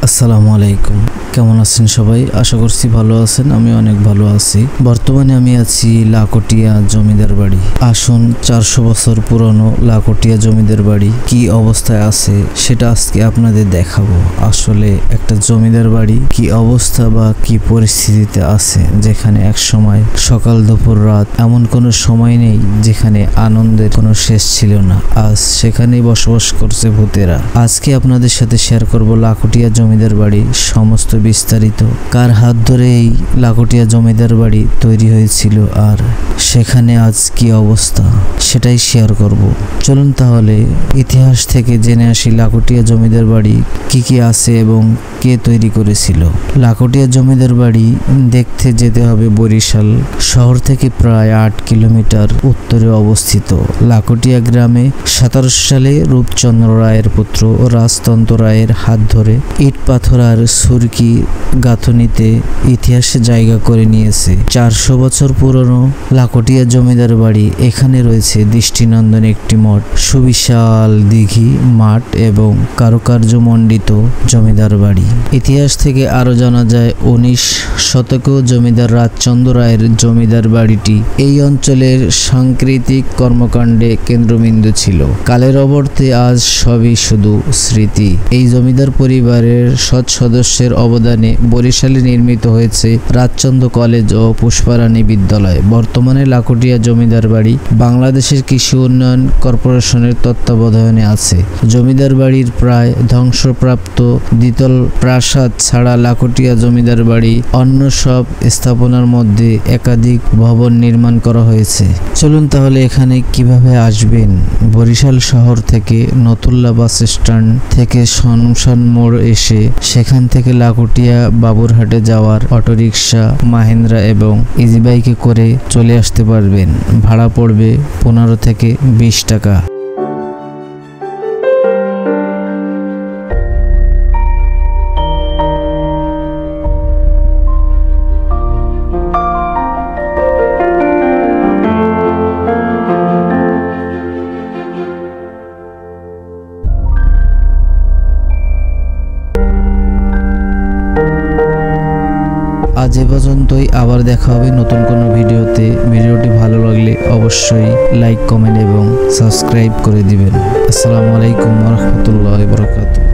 আসসালামু আলাইকুম, কেমন আছেন সবাই? আশা করছি ভালো আছেন। আমি অনেক ভালো আছি। বর্তমানে আমি আছি লাকটিয়া জমিদার বাড়ি। আসুন 400 বছর পুরনো লাকটিয়া জমিদার বাড়ি কি অবস্থায় আছে সেটা আজকে আপনাদের দেখাবো। আসলে একটা জমিদার বাড়ি কি অবস্থা বা কি পরিস্থিতিতে আছে, যেখানে এক সময় সকাল দুপুর রাত এমন কোনো সময় নেই যেখানে আনন্দের কোনো শেষ ছিল না। আজ সেখানেই বসবাস করছে ভূতেরা। আজকে আপনাদের সাথে শেয়ার করব লাকটিয়া জমিদার বাড়ি সমস্ত বিস্তারিত, কার হাত ধরে এই লাকটিয়া জমিদার বাড়ি তৈরি হয়েছিল আর সেখানে আজ কি অবস্থা সেটাই শেয়ার করব। চলুন তাহলে ইতিহাস থেকে জেনে আসি লাকটিয়া জমিদার বাড়ি কি কি আছে এবং কে তৈরি করেছিল। লাকটিয়া জমিদার বাড়ি দেখতে যেতে হবে বরিশাল শহর থেকে প্রায় 8 কিলোমিটার উত্তরে অবস্থিত। লাকটিয়া গ্রামে 1700 সালে রূপচন্দ্র রায়ের পুত্র রাজতন্ত্র রায়ের হাত ধরে ইট পাথর আর সুরকি গাঁথনিতে ইতিহাসে জায়গা করে নিয়েছে। 400 বছর পুরনো লাকটিয়া জমিদার বাড়ি। এখানে রয়েছে দৃষ্টিনন্দন একটি মঠ, সুবিশাল দিঘি, মাঠ এবং কারুকার্য মণ্ডিত জমিদার বাড়ি। ইতিহাস থেকে আরো জানা যায় 19 শতকেও জমিদার রাজচন্দ্র রায়ের জমিদার বাড়িটি এই অঞ্চলের সাংস্কৃতিক কর্মকাণ্ডে কেন্দ্রবিন্দু ছিল। কালের অবর্তে আজ সবই শুধু স্মৃতি। এই জমিদার পরিবারের সৎ সদস্যের অবদানে বরিশালে নির্মিত হয়েছে রাজচন্দ্র কলেজ ও পুষ্পারানী বিদ্যালয়। বর্তমানে লাকটিয়া জমিদার বাড়ি বাংলাদেশের কৃষি উন্নয়ন কর্পোরেশনের তত্ত্বাবধানে আছে। জমিদার বাড়ির প্রায় ধ্বংসপ্রাপ্ত দ্বিতল প্রাসাদ ছাড়া লাকটিয়া জমিদার বাড়ি অন্য সব স্থাপনার মধ্যে একাধিক ভবন নির্মাণ করা হয়েছে। চলুন তাহলে এখানে কিভাবে আসবেন। বরিশাল শহর থেকে নতুল্লা বাস স্ট্যান্ড থেকে শমশান মোড় এসে সেখান থেকে লাকটিয়া বাবুরহাটে যাওয়ার অটোরিকশা, মাহিন্দ্রা এবং ইজি বাইকে করে চলে আসতে পারবেন। ভাড়া পড়বে 15 থেকে 20 টাকা। আজ এ পর্যন্তই, আবার দেখা হবে নতুন কোনো ভিডিওতে। ভিডিওটি ভালো লাগলে অবশ্যই লাইক, কমেন্ট এবং সাবস্ক্রাইব করে দিবেন। আসসালামু আলাইকুম ওয়া রাহমাতুল্লাহি ওয়া বারাকাতুহু।